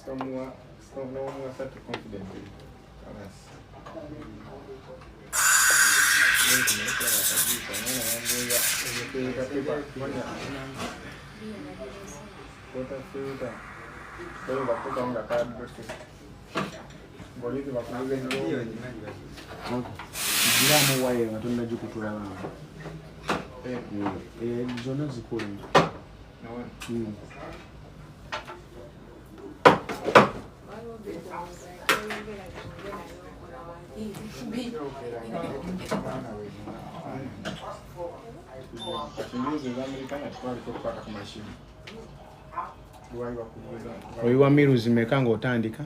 Someone such confident. Giramu waye watonda jukutula wana. Zona zikulu. Oyiwa miru zimeka ng'otandika?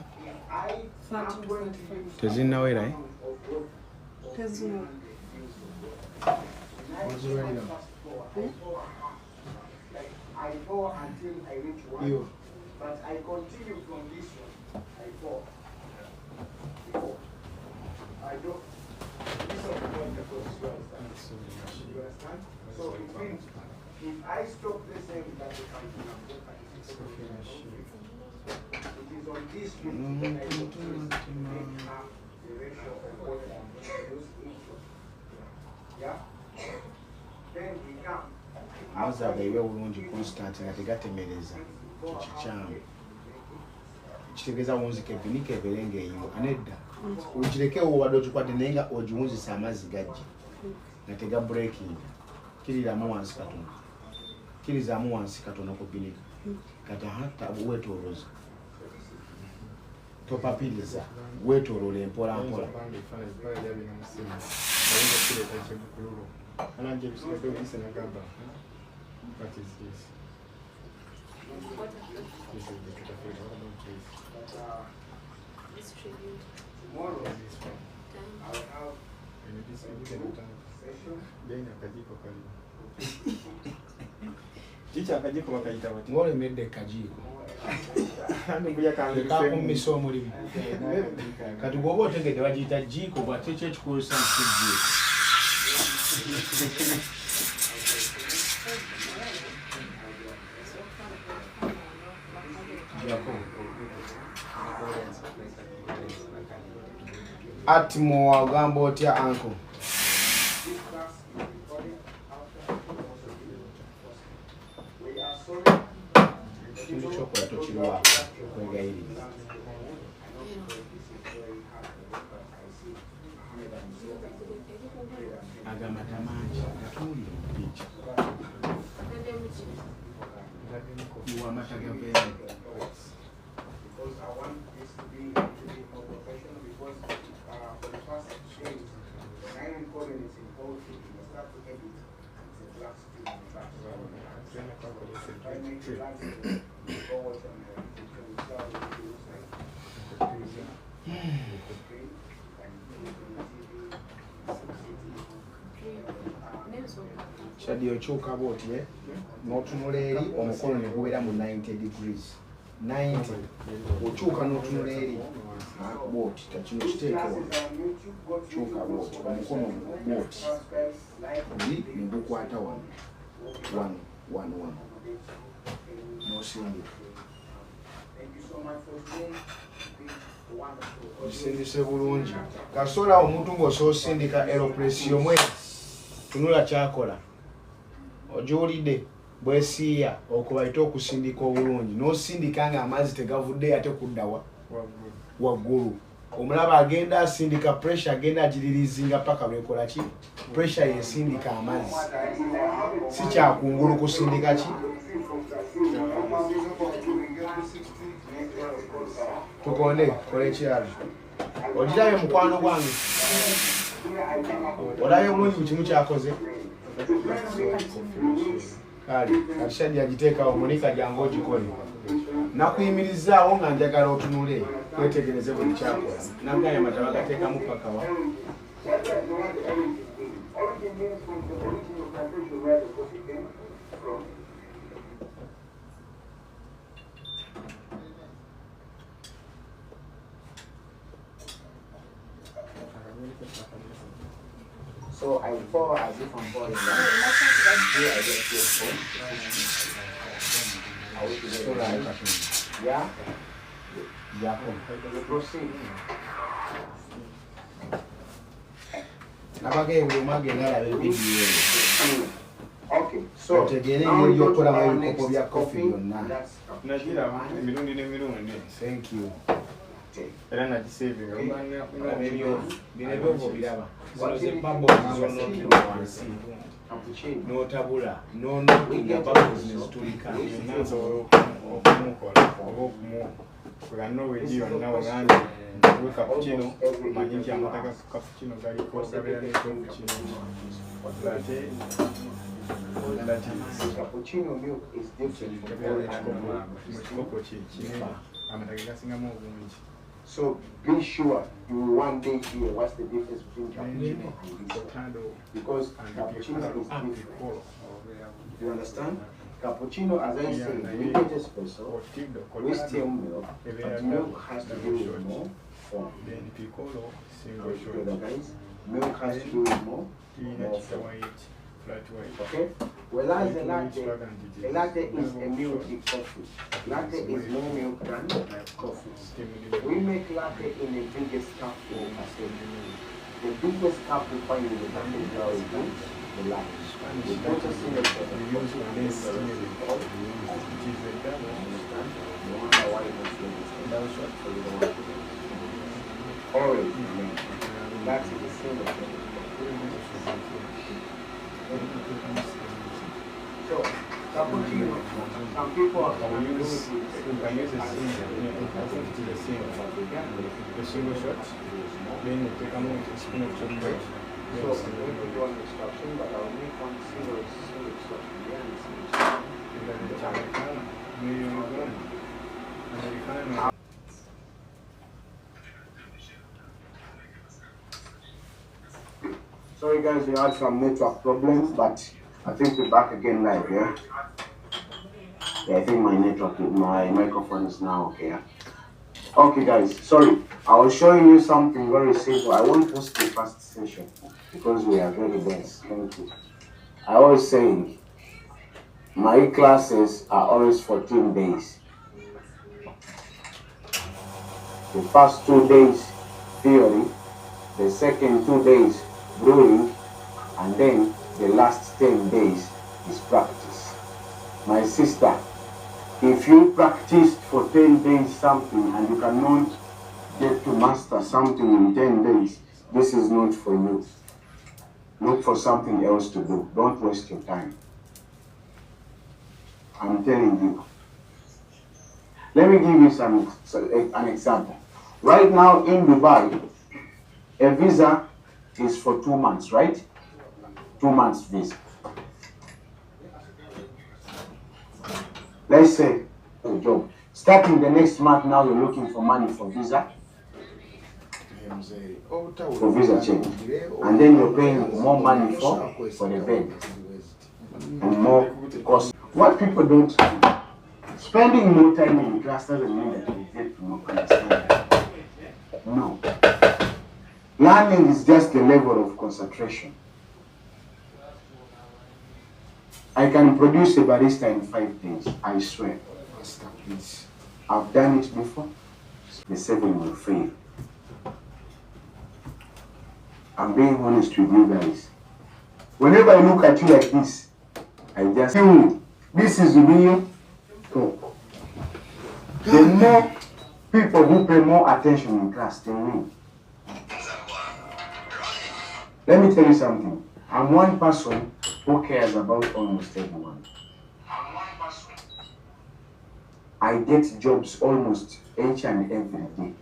Tezinnawera eh? Tezino. I go until I reach one, but I continue from this one. I go. I don't. This is the point because you understand. You understand? So it means if I stop the same that the company, it is on this one that I go to make up the ratio of what I use input. Yeah? Then we come. Mazaga iwe ulungi constant nga tegatemereza kikyamu. Kitegeeza wunzike binike eberenge eyo anedda. Ukirekewo wadde okikwate naye nga ogiwunzisa amazzi gajja nga tega breaking. Kiriramu wansi katono. Kirizaamu wansi katono ku binika. Kati hata wetoloza. Topapiriza wetolola empola mpola. What is this? This is the caterpillar. What about this? Distribute. Tomorrow, This one. I will have And this one. session. Then akajiko kali. Chicha akajiko bakaita bati. Ngole medde kajiko. Hano kuya kanze Kakumisa omulimu. Kati bw'oba otegedde bagiyita jiko bw'ate kyo ekikozesa mu kijiko. TIMO wagamba otya anko? Ekintu kyokola tokirwa okwegayiririza. Agamata mangi gatuulire mu picha. Iwa amata gaveera. Because I want this to be a little bit more professional because for the past days, when I am calling it in poetry, you start to edit. It's a black screen on the back. So I make the black screen, go watch on the YouTube, you start with the looks like the screen, and the TV, Shadi okyuka bw'oti n'otunula eri omukono ne gubeera mu 90 degrees. 90 okyuka n'otunula eri bw'oti takino kiteekewo kyuka bw'oti omukono bw'oti guli ne gukwata wano n'osindika. Osindise bulungi. Kasola omuntu ng'osindika aeropressio mwe tunula kyakola. Ojuulidde bwesiiya okubayita okusindika obulungi n'osindika nga amazzi tegavudde ate kuddawa waggulu. Omulaba agenda asindika pressure agenda agiririzinga paka lwekola ki? Pressure yesindika amazzi. Si kyakungulu kusindika ki? Tukonde kola ekirala. Ogirabe mukwano gwange. Olabe bulungi kimu kyakoze. Kale, Shadi agiteekawo Monica jangu ogikole. Nakuyimirizaawo nga njagala otunule wetegereze buli kyakola. Nagaya amata bagateekamu paka wa. So I fall as if I'm falling down. Here I get this phone. Yeah? Jacob. Proceed. Nabagenge magenda la video. Okay, so Otegere now we ngeri go to yokola our ebikopo next bya coffee coffee. yonna. That's Nagira emirundi n'emirundi Thank you. era nagisevinga Binebyo biraba. What Zino did bubble you nazo do? nokima wansi. cappuccino. N'otabula. N'onookinya bubbles ne zitulika. nsobola okumukola oba okuganna owegi yonna ogambye we cappuccino manyi nti amata ga cappuccino galiko gabeera n'ekyokuccino ate Cappuccino milk is different from mu kikopo kinene amata ge gasingamu obungi. So be sure you one day hear what's the difference between cappuccino and this. Avocado Because and cappuccino is piccolo. different. You understand? Cappuccino, as I said, we get espresso with steam milk, but milk has to do with more foam. Then piccolo single Together, shot. guys. Milk has to do with more Peanut foam. white, flat white. Okay? Whereas a latte is a milky coffee. Latte is more milk than coffee. We make latte in the biggest cup we can say. The biggest cup we find in the package now is the latte. We put a single cup. We use less stimuli. No It is a double. matter why you make it. Double shot. So you don't want to always. That is a single cup. So, cappuccino, some people are We can use the same, I think it is the same. The single shot, then you take a spoon of chocolate. So, I'm going to do an instruction, but I'll make one single instruction. Americano. Sorry guys, we had some network problems, but I think we're back again live, yeah? Yeah, I think my microphone is now okay, yeah? Okay guys, sorry. I was showing you something very simple. I won't post the first session because we are very dense. Thank you. I was saying, my classes are always 14 days. The first 2 days theory, the second 2 days brewing, and then the last 10 days is practice. My sister, if you practiced for 10 days something and you cannot get to master something in 10 days, this is not for you. Look for something else to do. Don't waste your time. I'm telling you. Let me give you an example. Right now in Dubai, a visa is for 2 months, right? 2 months visa. Let's say a job. Starting the next month now, you're looking for money for visa. For visa change. And then you're paying more money for the bed. And more cost. What people don't do, spending more time in class doesn't mean that you get more understanding. No. Learning is just the level of concentration. I can produce a barista in 5 days, I swear. I've done it before. The 7 will fail. I'm being honest with you guys. Whenever I look at you like this, I just say, this is real talk. The more people who pay more attention in class, they win. Let me tell you something. I'm one person who cares about almost everyone. I get jobs almost each and every day.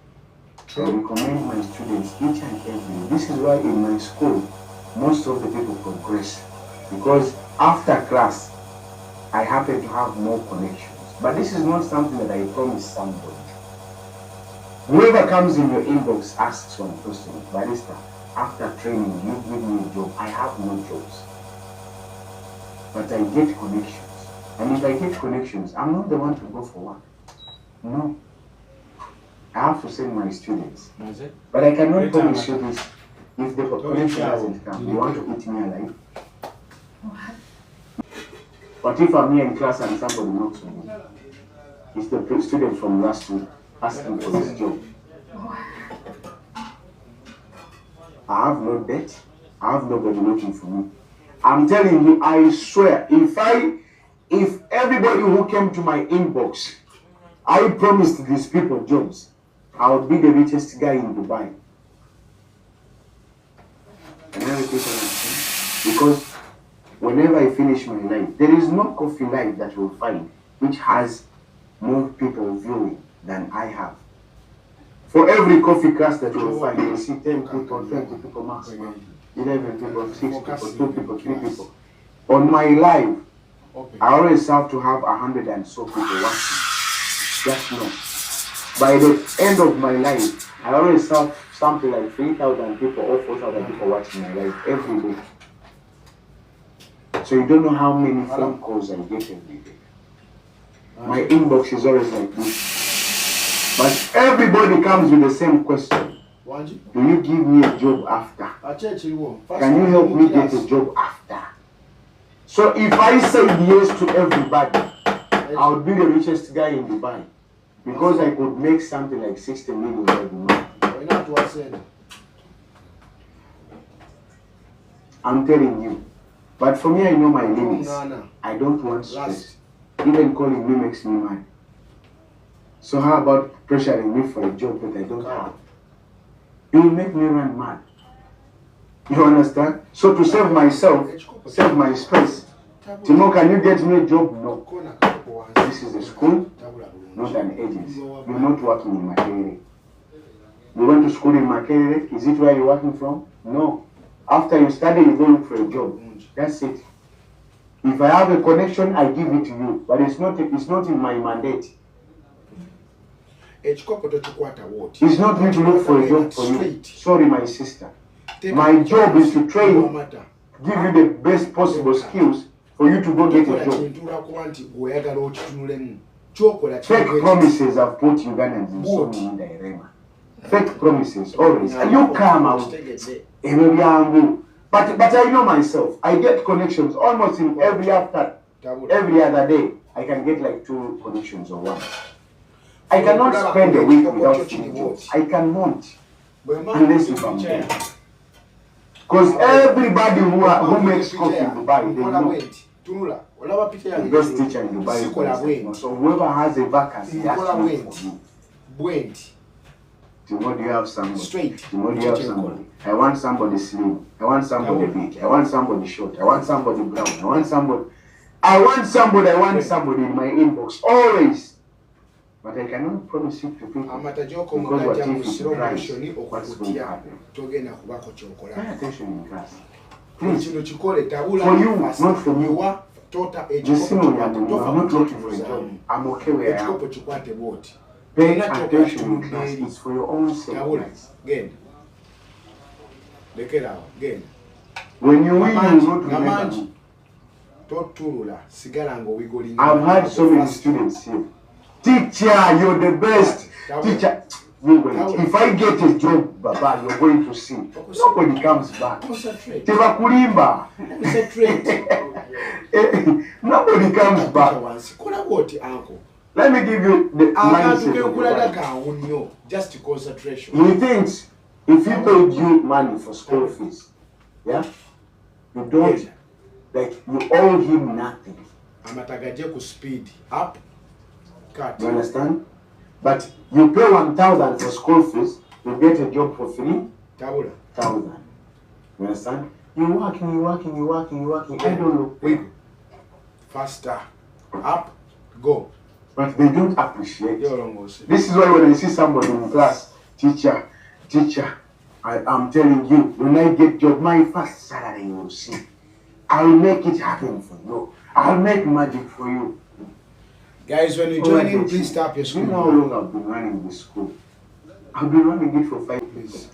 I recommend my students each and every day. This is why in my school, most of the people progress. Because after class, I happen to have more connections. But this is not something that I promise somebody. Whoever comes in your inbox asks one question, Barista, after training, you give me a job. I have no jobs. But I get connections. And if I get connections, I'm not the one to go for work. No. I have to send my students. But I cannot promise you this. If the connection doesn't come, you want to eat me alive? But if I'm here in class and somebody knocks on me, it's the student from last week, asking for this job. I have no debt. I have nobody looking for me. I'm telling you, I swear, if everybody who came to my inbox, I promised these people jobs, I would be the richest guy in Dubai. Can I repeat what I'm saying? Because whenever I finish my life, there is no coffee life that you'll find which has more people viewing than I have. For every coffee class that you'll find, you'll see 10 people, 20 people maximum, 11 people, 6 people, 2 people, 3 people. On my live, I always have to have 100 and so people watching. Just know. By the end of my life, I always have something like 3,000 people or 4,000 people watching my live every day. So you don't know how many phone calls I get every day. My inbox is always like this. But everybody comes with the same question. Do you give me a job after? Can you help me get a job after? So if I say yes to everybody, I would be the richest guy in Dubai. Because I could make something like 60 million every month. I'm telling you. But for me, I know my limits. I don't want stress. Even calling me makes me mad. So how about pressuring me for a job that I don't have? It will make me run mad. You understand? So to save myself, save my space. TIMO, can you get me a job? No. This is a school, not an agency. You're not working in Makerere. You went to school in Makerere. Is it where you're working from? No. After you study, you go look for a job. That's it. If I have a connection, I give it to you. But it's not in my mandate. It's not me to look for a job for you. Sorry, my sister. My job is to train you, give you the best possible skills for you to go get a job. Fake promises have put Ugandans in so many dilemmas. Fake promises, always. And you come out. But I know myself. I get connections almost in every other day. I can get like 2 connections or 1. I cannot spend a week without seeing jobs. I cannot. Unless if I'm there. Because everybody who makes coffee in Dubai, they know. The best teacher in Dubai is Barista. So whoever has a vacancy, has to work for you. TIMO, do you have somebody? TIMO, do you have somebody? I want somebody slim. I want somebody big. I want somebody short. I want somebody brown. I want somebody in my inbox. Always. But I cannot promise it to people. Because what if it's price? What's going to happen? Pay attention in class. Please. For you, not for me. Just see me, I'm not looking for a job. I'm okay where I am. Pay attention in class. It's for your own sake. When you win, you not remember me. I've had so many students here. Teacher, you're the best. Teacher, if I get a job, Baba, you're going to see. Nobody comes back. Teva kulimba. Nobody comes back. Let me give you the mindset. Just concentration. He thinks if he paid you money for school fees, yeah, you don't, like, you owe him nothing. Amatagaje ku speed up. Cut. You understand? But you pay 1,000 for school fees, you get a job for 3,000. You understand? You're working. I don't know. Wait. Faster. Up. Go. But they don't appreciate. This is why when I see somebody in class, teacher, I'm telling you, when I get job, my first salary you will see. I'll make it happen for you. I'll make magic for you. Guys, when you join in, please stop your school. You know how long I've been running this school? I've been running it for 5 years.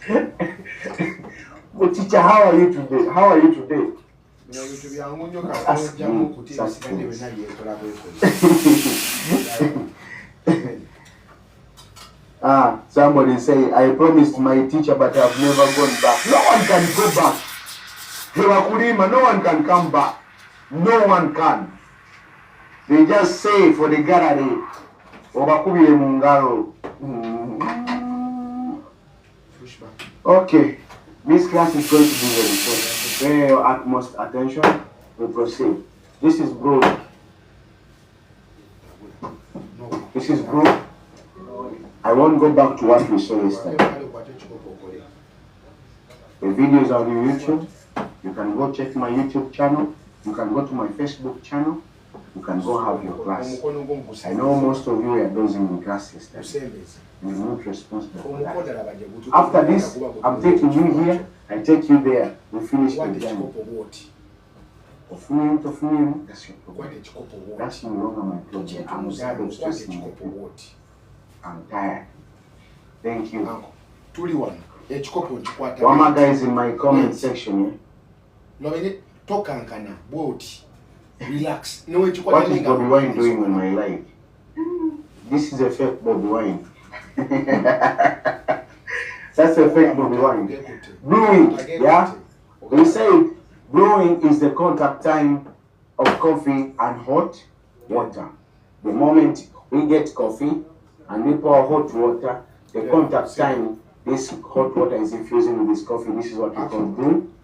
But teacher, how are you today? Somebody say, I promised my teacher, but I've never gone back. No one can go back. No one can come back. No one can. They just say for the gallery, Obakubire Mungaro. Okay, this class is going to be very short. Pay your utmost attention. We proceed. This is brewing. This is brewing. I won't go back to what we saw yesterday. The video is on YouTube. You can go check my YouTube channel. You can go to my Facebook channel. You can go have your class. I know most of you are dozing in class yesterday. You're not responsible for that. After this, I'm taking you here. I take you there. We finish the journey. That's your problem. That's no longer my problem. I'm tired of stressing you. I'm tired. Thank you. One more guys in my comment section. Relax. What is Bobby Wine doing in my life? This is a fake Bobby Wine. That's a fake Bobby Wine. Brewing, yeah? We say brewing is the contact time of coffee and hot water. The moment we get coffee and we pour hot water, the contact time this hot water is infusing with this coffee. This is what we call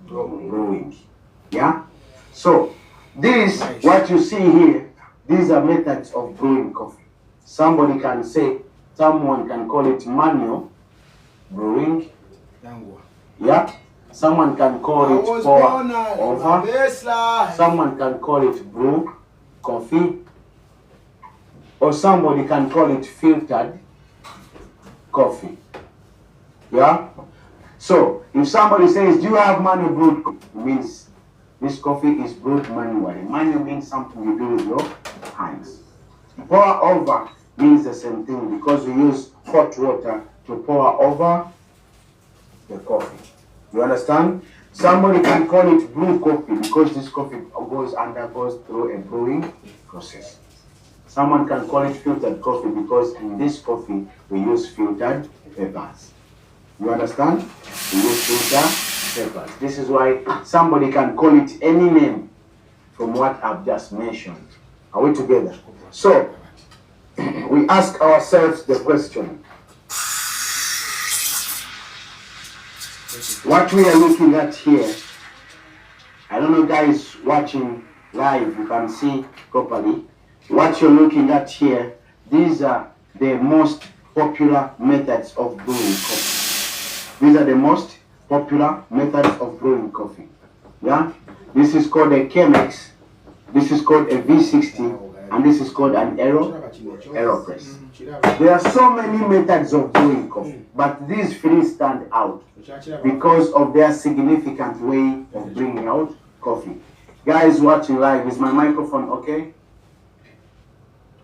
brewing. Yeah? So, this, what you see here, these are methods of brewing coffee. Someone can call it manual brewing. Yeah? Someone can call it pour over. Someone can call it brew coffee. Or somebody can call it filtered coffee. Yeah? So, if somebody says, do you have manual brewed coffee? It means this coffee is brewed manually. Manual means something you do with your hands. Pour over means the same thing because we use hot water to pour over the coffee. You understand? Somebody can call it brew coffee because this coffee undergoes through a brewing process. Someone can call it filtered coffee because in this coffee we use filtered peppers. You understand? We use filtered peppers. This is why somebody can call it any name from what I've just mentioned. Are we together? So, we ask ourselves the question. What we are looking at here, I don't know guys watching live, you can see properly. What you're looking at here, these are the most popular methods of brewing coffee. These are the most popular methods of brewing coffee. Yeah? This is called a Chemex, this is called a V60, and this is called an AeroPress. There are so many methods of brewing coffee, but these three stand out because of their significant way of bringing out coffee. Guys watching live, is my microphone okay?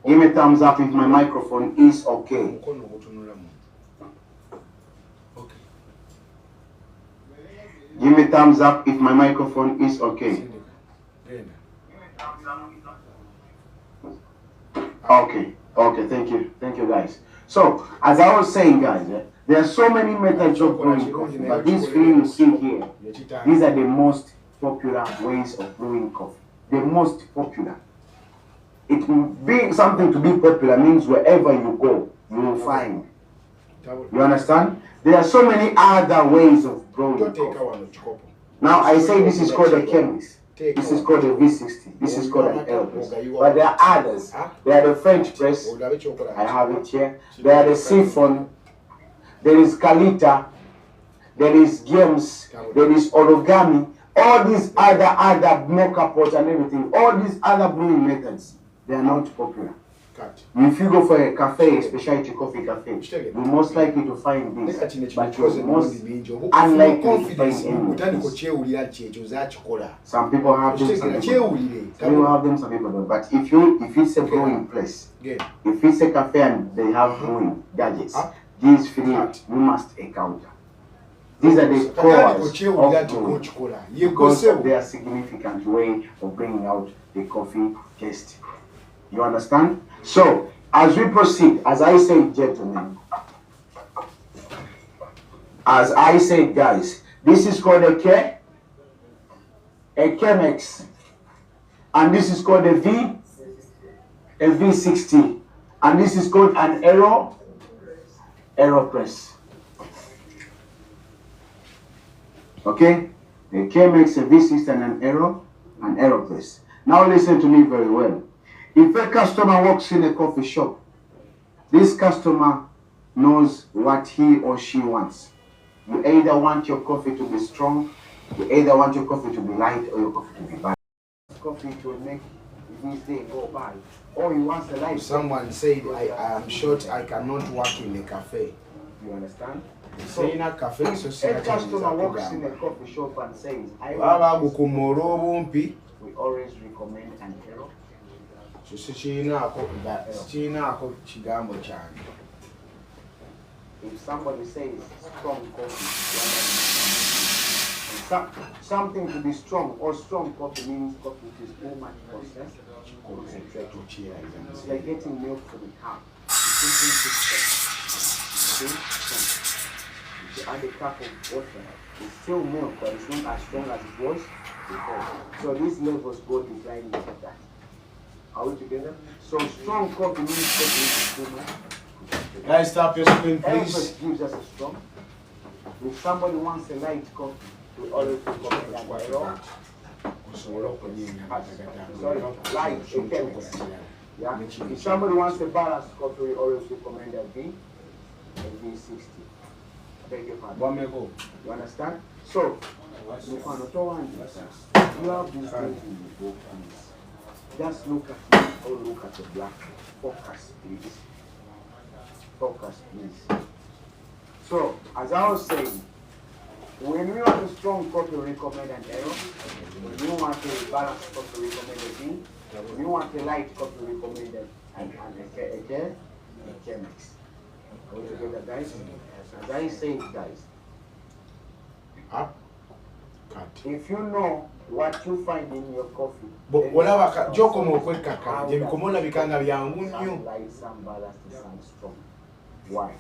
Give me a thumbs up if my microphone is okay. Give me a thumbs up if my microphone is okay. Okay, thank you guys. So, as I was saying guys, there are so many methods of brewing coffee, but these three you see here, these are the most popular ways of brewing coffee. The most popular. It being something to be popular means wherever you go, you will find. You understand? There are so many other ways of brewing coffee. Now I say this is called a Chemex. This is called a V60. This is called an AeroPress. But there are others. There are the French press. I have it here. There are the siphon. There is Kalita. There is Games. There is Origami. All these other mocha pots and everything. All these other brewing methods. They are not popular. If you go for a cafe, a specialty coffee cafe, you're most likely to find this, but you're most unlikely to find any. Some people have them, some people have them, some people don't. But if it's a brewing place, if it's a cafe and they have brewing gadgets, these three you must encounter. These are the cores of brewing because of their significant way of bringing out the coffee taste. You understand? So, as we proceed, as I said, gentlemen, as I said, guys, this is called a Chemex, and this is called a V60, and this is called an AeroPress. Okay? A Chemex, a V6 and an AeroPress. Now listen to me very well. If a customer walks in a coffee shop, this customer knows what he or she wants. You either want your coffee to be strong, you either want your coffee to be light, or your coffee to be bad. Coffee to make this day go by. Or you want a light. Someone said, I am short, I cannot work in a cafe. You understand? So in a cafe, so a customer walks in a coffee shop and says, I we always recommend an arrow. If somebody says strong coffee, something to be strong or strong coffee means coffee which is too much processed, concentrated. It's like getting milk from a cow. If you add a cup of water, it's still milk, but it's not as strong as it was before. So these levels go declining like that. Are we together? So strong coffee means coffee which is too much. Guys, stop your screen, please. AeroPress gives us a strong. If somebody wants a light coffee, we always recommend an arrow. Sorry, light, a Chemex. Yeah. If somebody wants a balanced coffee, we always recommend a V60. Beg your pardon. You understand? So, you have these things in the book, please. Just look at me or look at the black. Focus, please. Focus, please. So, as I was saying, when we want a strong coffee, we recommend an arrow. When we want a balanced coffee, we recommend a V. When we want a light coffee, we recommend a Chemex. Are we together, guys? As I say, guys, if you know what you find in your coffee, olaba gyokoma okwekaka gye bikoma olabikanga byangu nnyo. some light, some balanced, some strong. Why?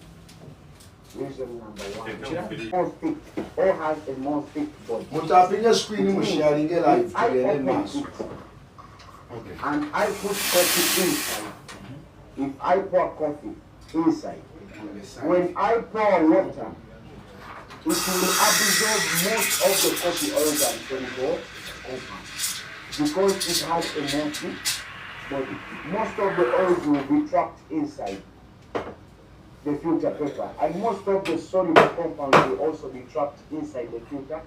Reason number one, more thick, or has a more thick body. Mutapinya screen musharinge live I tugende open maaso. it and I put coffee inside. If I pour coffee inside, when I pour water, it will absorb most of the coffee oil that can go compound. Because it has a more thick body, most of the oils will be trapped inside the filter paper, and most of the soluble compounds will also be trapped inside the filter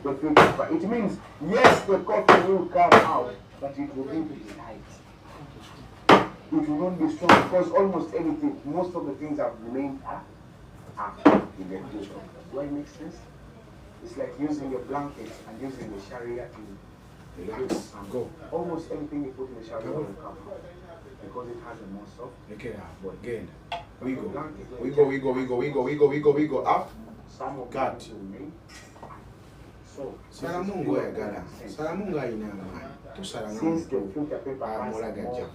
paper. It means, yes, the coffee will come out, but it will be light. It will not be strong because almost everything, most of the things have remained in the filter. Do I make sense? It's like using a blanket and using the Sharia to relax and go. Almost everything you put in the Sharia will come out because it has a more soft. Okay, again. We go up. Some of Cut. them will remain. So, Salamungo yagala. Salamungo ayina amaanyi. Tosala since the filter paper has amulaga more jja.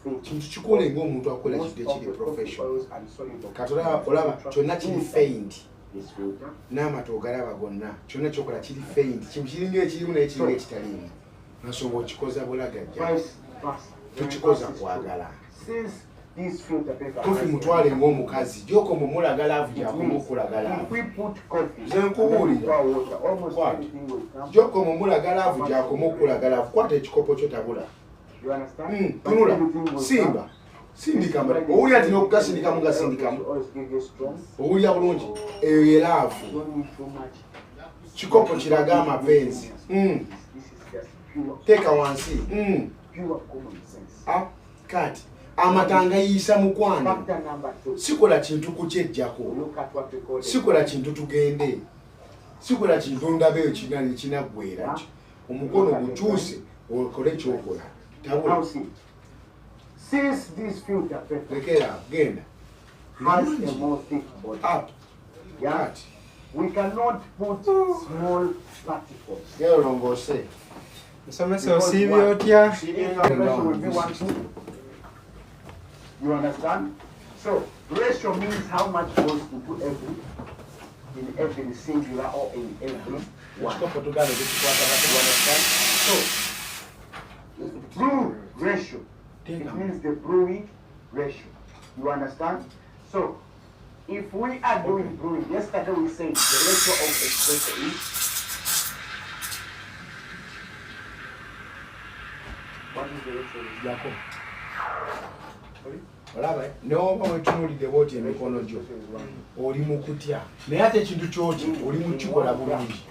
thick, Kintu kikole ng'omuntu akola most kidde of kiri the coffee professional. oils and soluble Kati olaba kyonna kiri faint. this filter. N'amata ogalaba gonna. Kyonna kyokola kiri faint. Kintu kiringa ekirimu naye kiringa ekitaliimu. Nasobola okikoza bulagajja. Vice versa. Tukikoza kwagala. Since this filter paper Kofi has mutwale ng'omukazi. Gy'okoma omulagala avu gy'akoma okulagala if avu. we put coffee Nze nkubuulira. pour water, almost What? everything will come. Gy'okoma omulagala avu gy'akoma okulagala avu. Kwata ekikopo kyo tabula. You understand? But Tunula. everything will Simba. come. Sindika mbali. Owulira tina okugasindikamu gasindikamu. Always give you strong. Owulira bulungi. Eyo yeraavu. You don't need too much. Kikopo kiraga amapenzi. This is just pure Teeka wansi. common sense. Kati amatanga yiisa mukwano. Factor number 2. Sikola kintu kukyejjako. Look at what we call the Sikola kintu tugende. Sikola kintu ndabe ekinaggwera. Omukono gukyuse okole kyokola. Now Tabula. see, since this filter paper Lekera genda. has a more thick body, Up. yeah, Kati. we cannot put small particles. Gero longoose. Musomesa osiibye otya? Ratio will be 1:2. You understand? So ratio means how much goes into every singular or in every one. Ekikopo tugambe tukikwata You batu. understand? So brew ratio. It means the brewing ratio. You understand? So if we are doing brewing, yesterday we said the ratio of espresso is. What is the ratio? Jacob. Olaba n'oba wetunuulidde bw'oti emikono gyo oli mu kutya naye ate ekintu kyoti oli mu kikola bulungi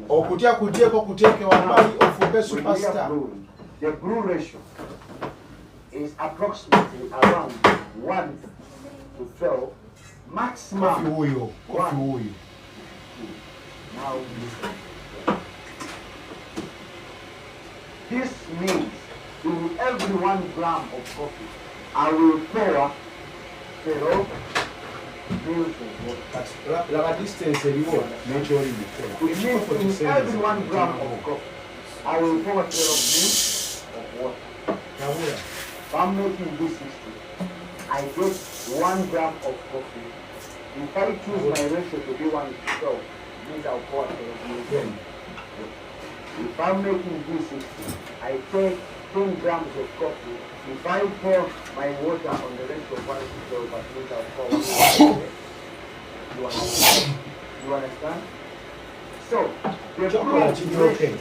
okutya kugyeko kuteeke wabbali ofube superstar. The brew ratio is approximately around 1 to 12 maximum. Kofi wuuyo. Now listen. This means in every 1 gram of coffee, I will pour 12 mils of water. Laba distance eriwo n'ekyolindi. It means in every 1 gram of coffee, I will pour 12 mils of water. If I'm making this 60, I get 1 gram of coffee. If I choose my ratio to be 1 to 12, means I'll pour 12 mils. If I'm making this 60, I take 10 grams of coffee. If I pour my water on the ratio of 1 to 12, that means I'll pour 1 to 12. You understand? So, the Okay.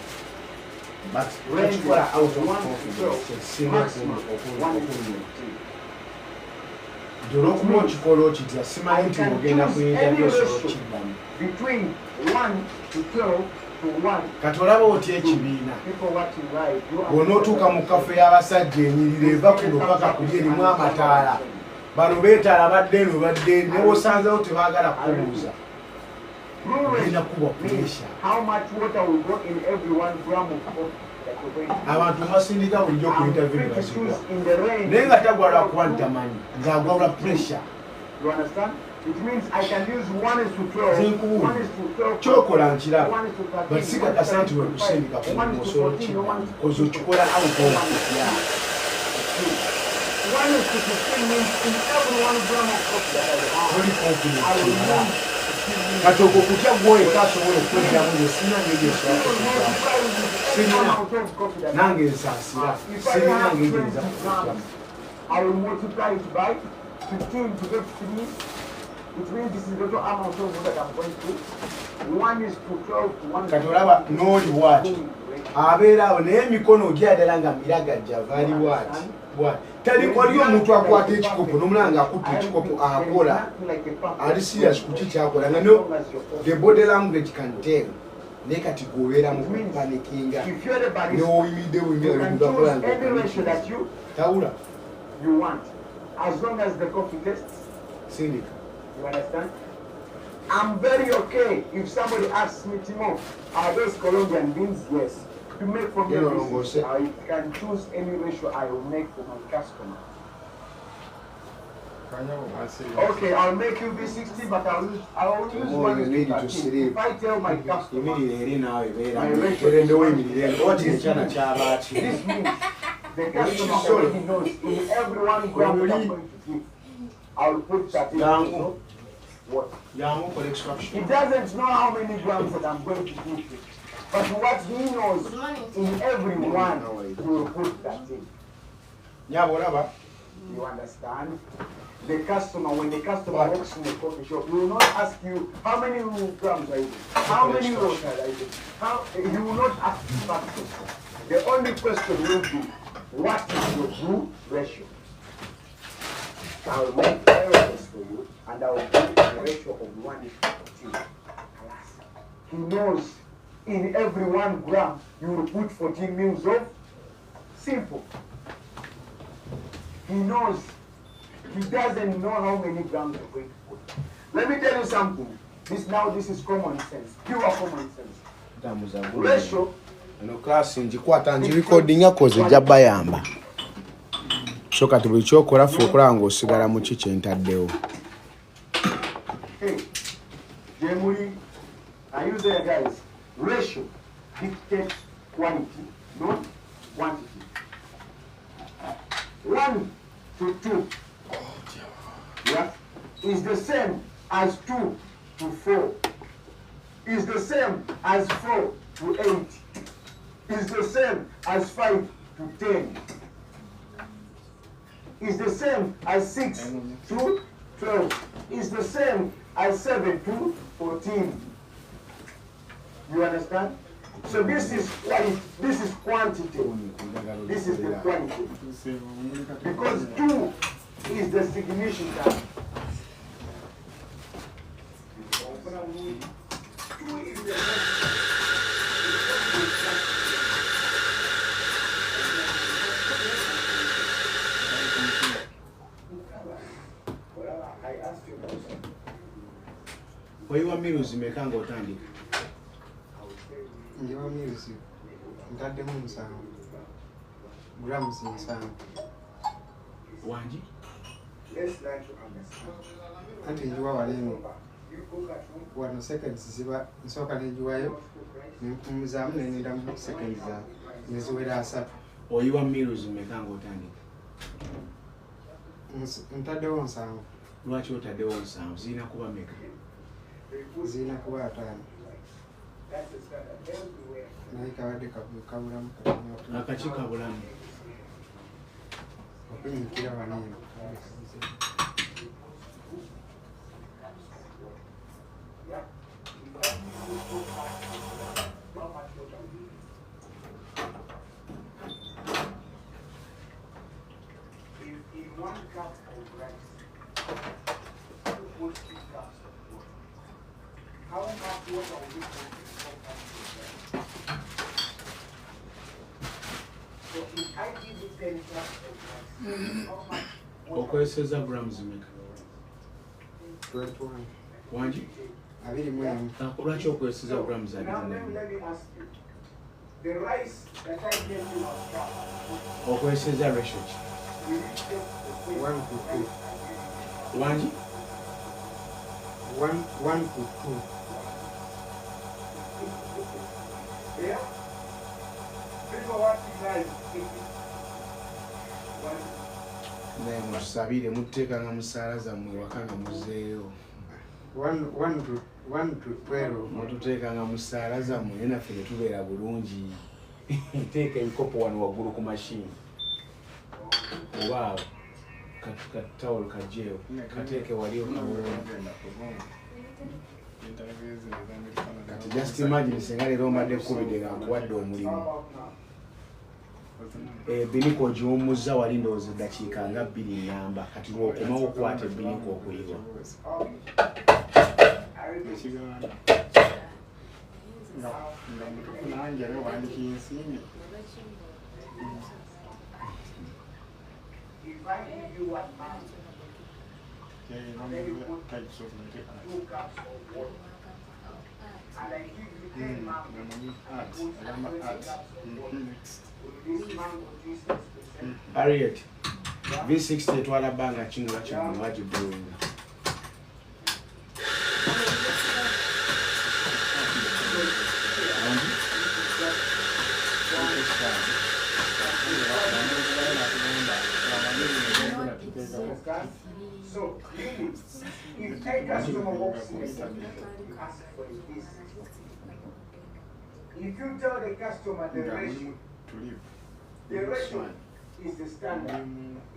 But range what out of 1 to coffee 12, is serious maximum 1 to 15. olw'okuba okikola okitya simanyi nti ogenda kuyinza byosobola okiddamu between 1 to 12 to 1. kati olaba otya ekibiina People watching live, you bw'onootuuka mu kafe y'abasajja enyirira eva kuno paka kuli erimu amataala bano beetaala badde eno badde ne osanzewo tebaagala kubuuza ogenda kuba puresha. how much water will go in every 1 gram of coffee that you're going to use. abantu basindika bulijjo ku I'm interview free to bazigwa choose in the range. naye nga tagwala kuba ntamanyi ng'agwawula puresha. You understand? It means I can use 1 is to 12, 1 is to 12, kyokola nkiraba 1 is to 13, but sikakasa nti wekusindika ku muntu osobola okiddamu kozi okikola awukoma. 1 is to 15 means in every 1 gram of coffee that I have, Oli I confident will kimala. use 15 kati ogwo kutya gwoyeka asobola okwegyamu nesina ngegyesobola nange nsaasira sirina ngegyenza kukutyamu. I will multiply it by 15 to get 3. It means this is the total amount of water that I'm going to. 1 is to 12 to 1 is kati to olaba n'oli bwati abeera awo naye emikono ogyadala nga miragajjava ali bwati wali omuntu akwata ekikopo n'omulala ng'akutta ekikopo akola ali serious ku kikyakola nga the body language can tell naye kati gwobeera mu panikinga n'oyimiridde bwimirakola tawula you want, as long as the coffee tastes. sindika. You understand? I'm very okay if somebody asks me, Timo, are those Colombian beans? Yes. To make for me, I can choose any ratio I will make for my customer. Okay, I'll make you B60, but I'll use 1 is to 13. If I tell my customer, this means the customer already knows in every 1 gram that I'm going to give, I'll put 13 grams. What? He doesn't know how many grams that I'm going to give him. But what he knows, in every 1, he will put 13. You understand? The customer, when the customer walks in the coffee shop, he will not ask you, how many grams are you doing? How many water are you doing? He will not ask you factors. The only question will be, what is your brew ratio? I will make errors for you, and I will give you the ratio of 1 is to 14. He knows in every 1 gram, you will put 14 mils of simple. He knows. He doesn't know how many grams you're going to put. Let me tell you something. This is common sense, pure common sense. Ratio. eno class ngikwata ngirekodinga koze ejja bayamba so kati buli kyokola ffe okulaba ng'osigala mu ki kyentaddewo. I use there, guys. Ratio dictates quantity, not quantity. 1 to 2, yeah, is the same as 2 to 4. Is the same as 4 to 8. Is the same as 5 to 10. is the same as 6 to 12. Is the same as 7 to 14. You understand? So this is quality, this is quantity, this is the quantity. Because 2 is the significant. 2 is the I asked you also. Oyiwa miruzi mekanga otandika. Njiwa miruzi ntaddemu 7 grams 7. Wanji? Anti njiwa waleno wano seconds ziba nsooka nenjiwayo nemuzaamu nenendamu seconds neziwera 3. Oyiwa miruzi mekanga otandika. Ntaddewo 7. Lwaki otaddewo 7? Zirina kuba meka? Zirina kuba 5. Naye kabadde kabulamu katono. Akaki kabulamu? Okunyikira waneeno. In 1 cup of rice, you put 2 cups of water. How much water will you put in 4 cups of rice? So if I give you 10 cups of rice, how much water? Okweseza grams meka? 21. Wanji? 21. Lwaki okweseza grams Now let me ask you. The rice that I gave you was cup. Okweseza ratio ki? Will you take the 1 to 2. Wanji? 1 to 2. Yeah? People watching live. Naye mutusabire mututeekanga mu ssaala zammwe waka nga muzeeyo. 1 to 12. Mututeekanga mu ssaala zammwe naye naffe ne tubeera bulungi. Teeka ebikopo wano waggulu ku mashini. Oba katawolo kajjeewo kateeke wali okawuula. Kati just imagine singa leero omadde kkubidde nga nkuwadde omulimu. Ebiniko ogiwummuzza wali ndowooza eddakiika nga 2 nnamba kati lw'okomawo okwata ebiniko okuyiwa. Nga mutuku nange wandika ensimbi. If I give you 1 pound, Types of material. 2 cups of water, and I give you 10 mangoes, Art, put alama 20 art. cups of water. Will this mango taste 6%? Harriet, V60 etwala bbanga kingula kino wagibrewinga. So, if a customer walks in and asks for this, if you tell the customer the ratio is the standard,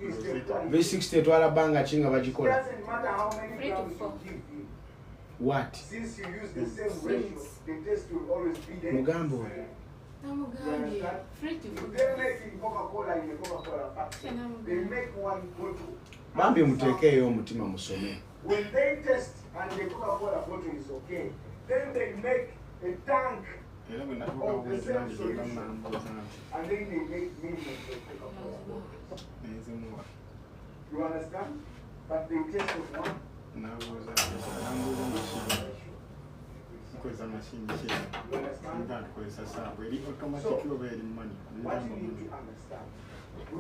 is the quality. V60 etwala bbanga ki nga It bagikola? doesn't matter how many grams you give him. What? Since you use the same ratio, the taste will always be there. Mugambo oyo. They're making Coca-Cola in the Coca-Cola factory. They make 1 bottle. Bambi muteekeeyo omutima musome. When they test and the Coca-Cola bottle is okay, then they make a tank Era bwe natuuka obwezi nange genda munambuuza nti and then they make millions of Coca-Cola bottles. nenzimuwa. You understand? But they taste of one. Nambuuza mashini. Nkozesa mashini ki? Nga ntukozesa saabu eri automatic oba eri mani. What you need to understand,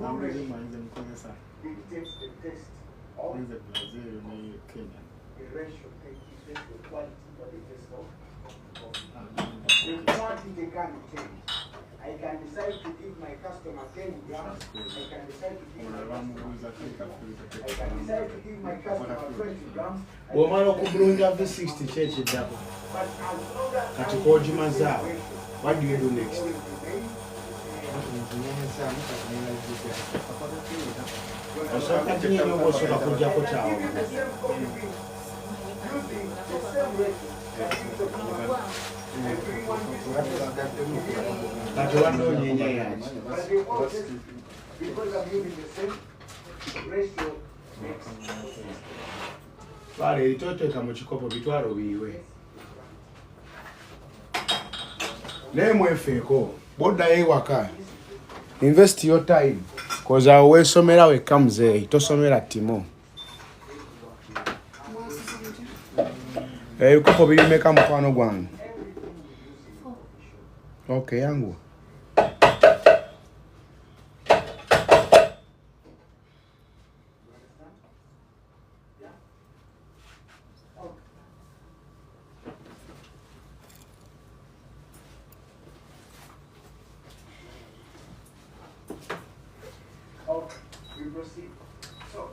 Nambuuza mwanze mukozesa. dictates the taste of Nze Brazil ne Kenya. the ratio. They dictate the quality of the taste of. The quantity can change. I can decide to give my customer 10 grams. I can decide to give my Bamubuuza teeka customer. ku I can decide to give my customer 20 grams. Bw'omala okubulunja V60 ki ekiddako? But as long as Kati k'ogimaze awo, what do you do next? Osaka dinero bw'osooka kujjako kyawo. Kati wanoonya yaki. Twala ebitoteeka mu kikopo bitwala obiyiwe. Naye mwefeeko bw'oddayo ewaka invest your time cause awo weesomera wekka muzeeyi tosomera TIMO. Ebikopo birimeka mukwano gwange? Okay, yangu. We proceed. So,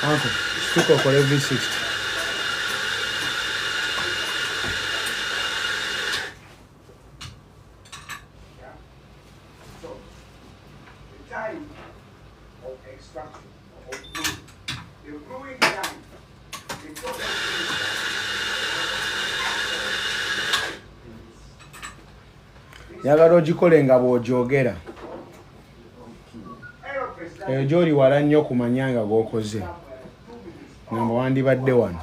Uncle, stick up for every 60. so the time of extraction of brewing, the brewing time, the process Njagala ogikole nga bw'ogyogera. Eyo gy'oli wala nnyo okumanya nga gw'okoze. Ngamba wandibadde wano.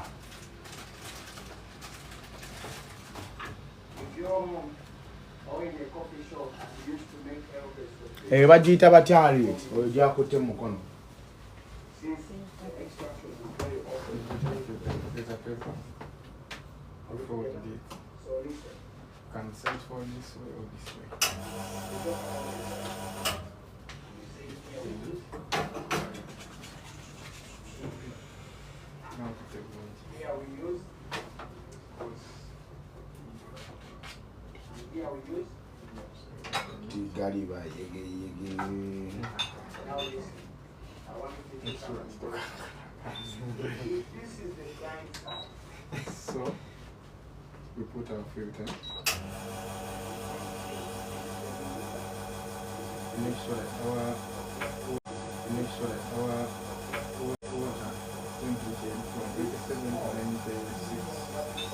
Eyo bagiyita batyali oyo gyakutte mu mukono. Can search for this way or this way. Now to take one. here we use, here we use, Gali bayegeyege. now listen, I want you to take something. This is the grind side. So we put our filter. Make sure that our water temperature from 87 to 96.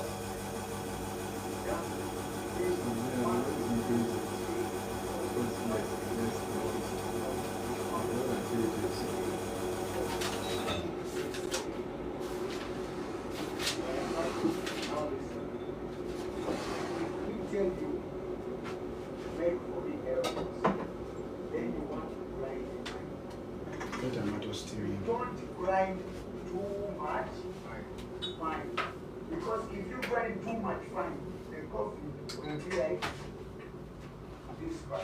Tomato steering. Don't grind too much fine. Because if you grind too much fine, the coffee will be like this part.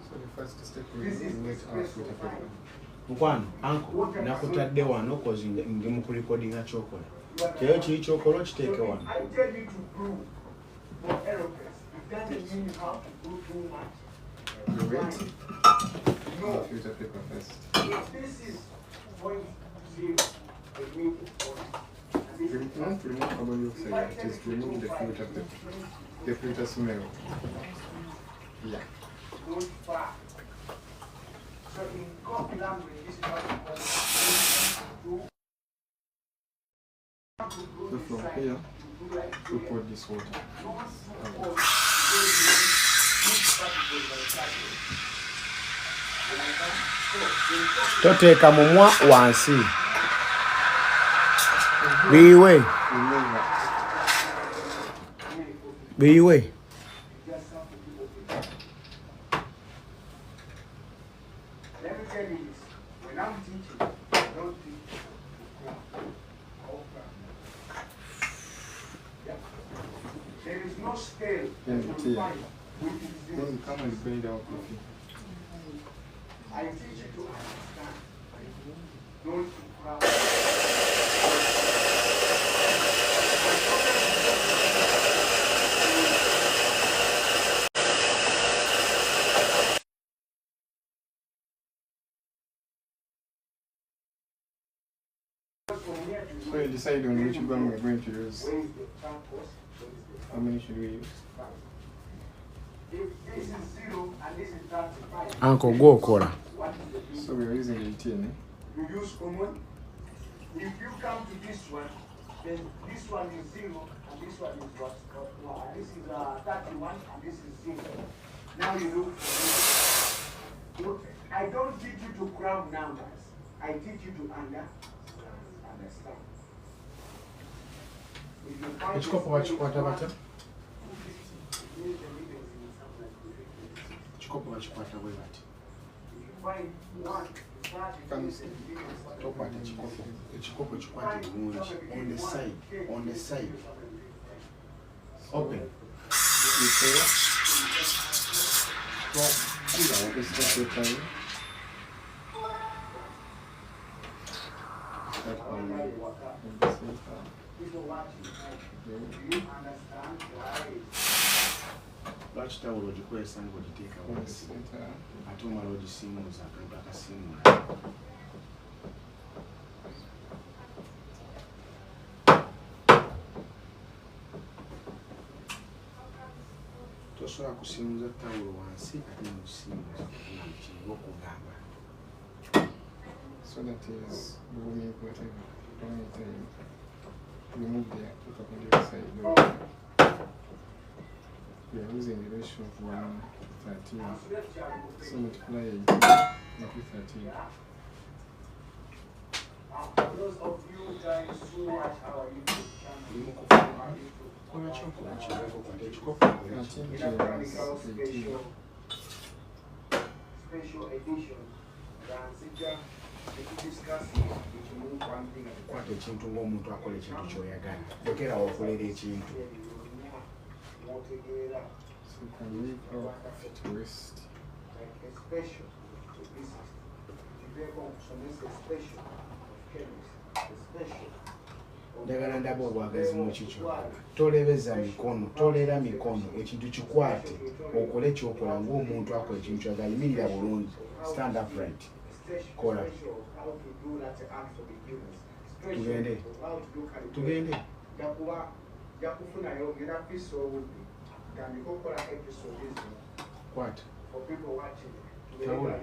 So the first step This is is wet our espresso filter fine. paper. Mukwano, anko, nakutadde wano kozi ndi mu kulikodinga kyokola. Kyeyo kiri kyokola okiteeke wano. I tell you to brew for aeropress. It doesn't mean you have to brew too much. We wet No. our filter paper first. If this is 0.0, the milk is 1. And this We is want to remove carbon dioxide, that is to remove the filter paper, the filter smell. Yeah. not far. So in coffee language, this is what we call So from here, we pour this water. Toteeka mumwa wansi. Biyiwe. Remember, Biyiwe. Let me tell you this. When I'm teaching, I don't teach there is no scale that Yeah, you yeah. find which is this. when we come and grind our coffee, I teach you to understand. Don't crowd. So you decide on which one we're going to use. Where is the tank cost? What is the How many should we use? If this is 0 and this is 35, Uncle, go Kola. what is the difference? So we're using 18, eh? You use common. If you come to this one, then this one is 0 and this one is what? And this is 31 and this is 0. Now you look for this. I don't teach you to crowd numbers. I teach you to understand. If you find Ekikopo bakikwata batya? Ekikopo bakikwata bwe bati. Tokwata ekikopo. Ekikopo kikwate bulungi. On the side. Open. Lwaki tawulo ogikozesa ng'ogiteeka wansi ate omala ogisiimuuza akantu akasiimuula. Tosobola kusiimuuza tawulo wansi ate n'ogisiimuuza kiyinza okugamba. So that is moving whatever. Don't need to remove the perpendicular side. We are using the ratio of 1:13. So multiply 18 into 13. Those of you guys who watch our YouTube channel, Kola kyokola kirako kwata ekikopo. 13 is 18. special edition. Kwata ekintu ng'omuntu akola ekintu ky'oyagala. Lekera okolera ekintu. So you can leave out twist. Njagala ndaba obwagazi mu kikyo. Tolebeza mikono, tolera mikono, ekintu kikwate okole ky'okola ng'omuntu akola ekintu ky'oyagala. Yimirira bulungi. Stand upright. Kola. Tugende. Tugende. Kwata. Tawula.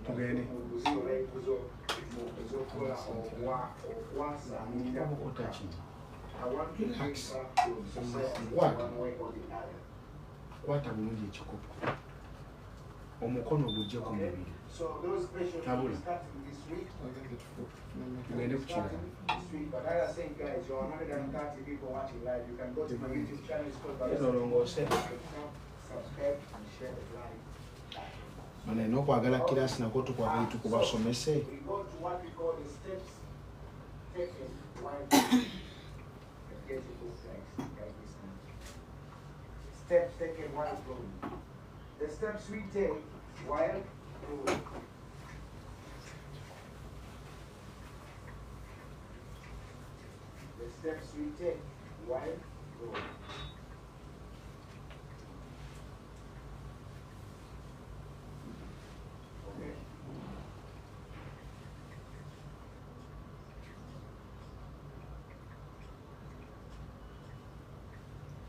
Tugende. Okota kino. Relax. Kwata. Kwata bulungi ekikopo. Omukono gujje ku mubiri. Tabula. Tugende ku kirala. Olongoose. Maneno okwagala kirasi nako tukwagala tukubasomese. Steps taken while flowing. The steps we take while flowing. The steps we take while flowing. Okay.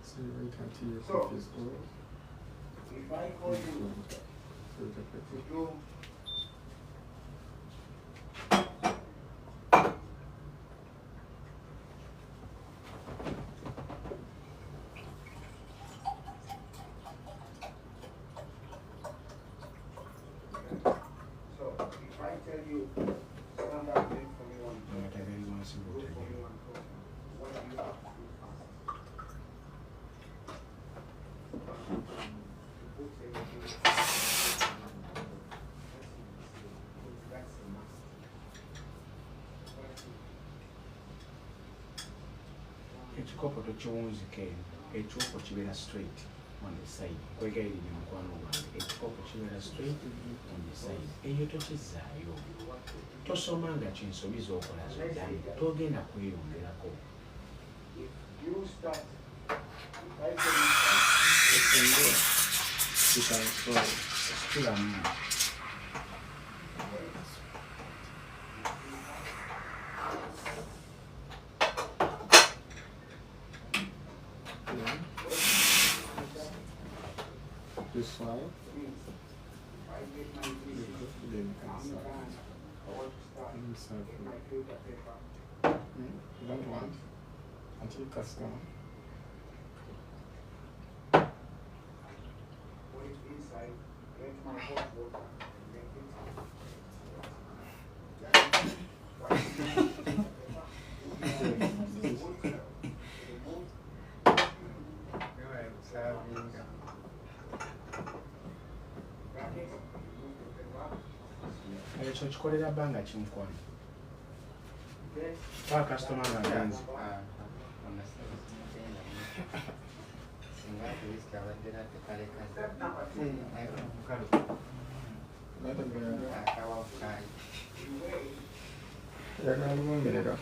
So you wait until your So, coffee is over. If I call you to do if I tell you stand up and for me one, what do you have to do Ekikopo tokiwunzike ekikopo kibeera straight on the side. Kwegayirira mukwano gwange ekikopo kibeera straight on the side. Eyo tokizaayo. Tosoma nga kinsobiza okola zoddamu togenda kweyongerako. You start. Kikalamu. file. Then insert. You don't want until customer. Ekyo kikolera bbanga kimukwano. Customer ngagenze. Yagala luwongerera.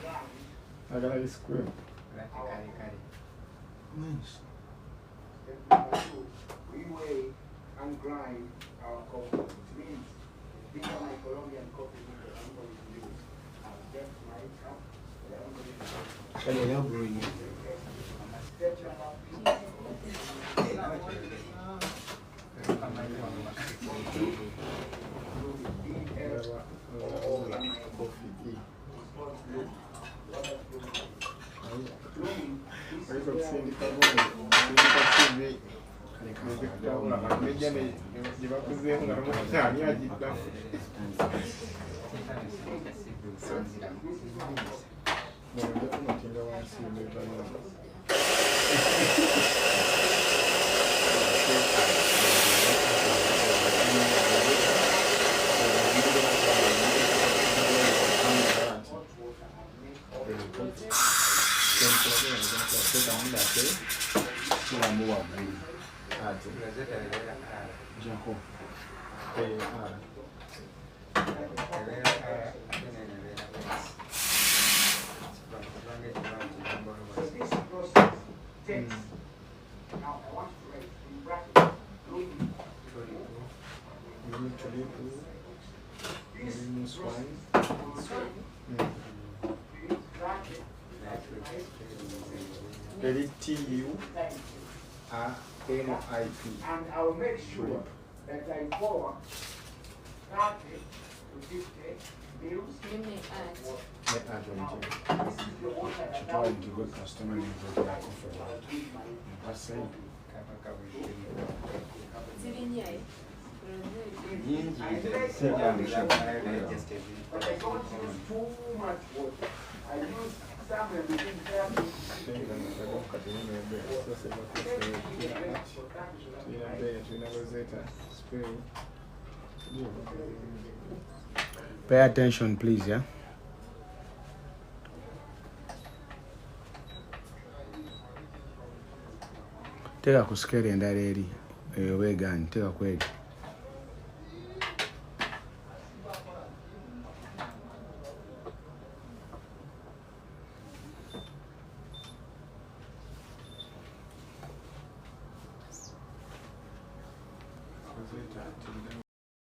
Agala lisquare. Nice. Step number 2, we weigh and grind our coffee, which means these are my Colombian coffee beans that I'm going to use. I've just my cup that I'm going to use. Kale era brewing. Step and I'll make sure that I pour 30 to 50 mils. This is the water that I will use customer name for the coffee. That's it. But I don't use too much water. I use somewhere between 30 Pay attention, please, yeah? Teka ku scale endala eri. Wegani, teka kweli.